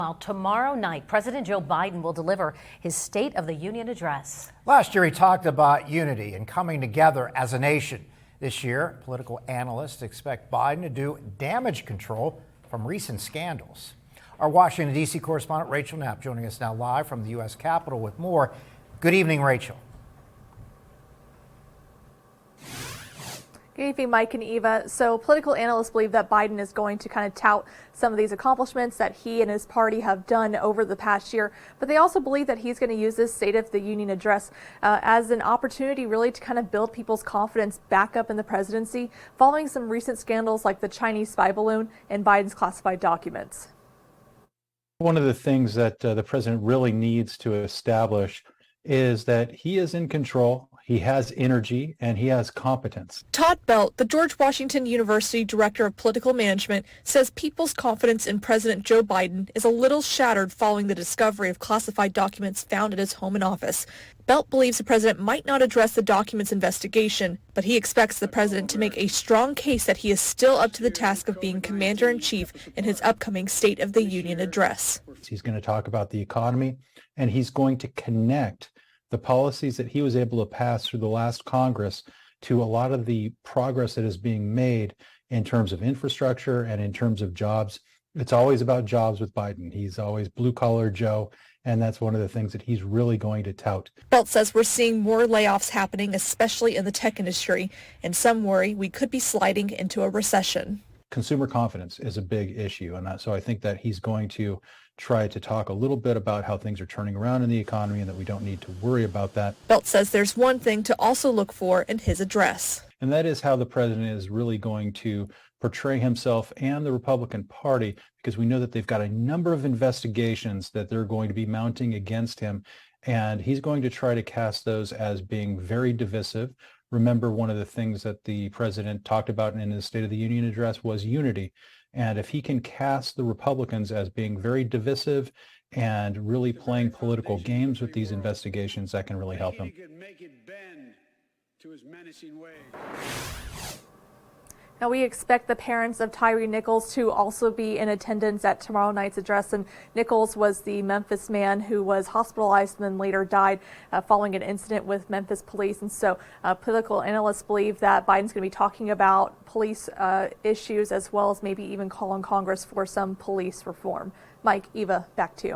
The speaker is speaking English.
Well, tomorrow night, President Joe Biden will deliver his State of the Union address. Last year, he talked about unity and coming together as a nation. This year, political analysts expect Biden to do damage control from recent scandals. Our Washington, D.C. correspondent Rachel Knapp joining us now live from the U.S. Capitol with more. Good evening, Rachel. Good evening, Mike and Eva. So political analysts believe that Biden is going to kind of tout some of these accomplishments that he and his party have done over the past year. But they also believe that he's going to use this State of the Union address as an opportunity really to kind of build people's confidence back up in the presidency following some recent scandals like the Chinese spy balloon and Biden's classified documents. One of the things that the president really needs to establish is that he is in control, he has energy, and he has competence. Todd Belt, the George Washington University Director of Political Management, says people's confidence in President Joe Biden is a little shattered following the discovery of classified documents found at his home and office. Belt believes the president might not address the documents investigation, but he expects the president to make a strong case that he is still up to the task of being commander-in-chief in his upcoming State of the Union address. He's going to talk about the economy, and he's going to connect the policies that he was able to pass through the last Congress to a lot of the progress that is being made in terms of infrastructure and in terms of jobs. It's always about jobs with Biden. He's always blue-collar Joe, and that's one of the things that he's really going to tout. Belt says we're seeing more layoffs happening, especially in the tech industry, and some worry we could be sliding into a recession. Consumer confidence is a big issue, and so I think that he's going to try to talk a little bit about how things are turning around in the economy and that we don't need to worry about that. Belt says there's one thing to also look for in his address. And that is how the president is really going to portray himself and the Republican Party, because we know that they've got a number of investigations that they're going to be mounting against him, and he's going to try to cast those as being very divisive. Remember, one of the things that the president talked about in his State of the Union address was unity. And if he can cast the Republicans as being very divisive and really playing political games with these investigations, that can really help him. Now, we expect the parents of Tyre Nichols to also be in attendance at tomorrow night's address. And Nichols was the Memphis man who was hospitalized and then later died following an incident with Memphis police. And so political analysts believe that Biden's going to be talking about police issues as well as maybe even call on Congress for some police reform. Mike, Eva, back to you.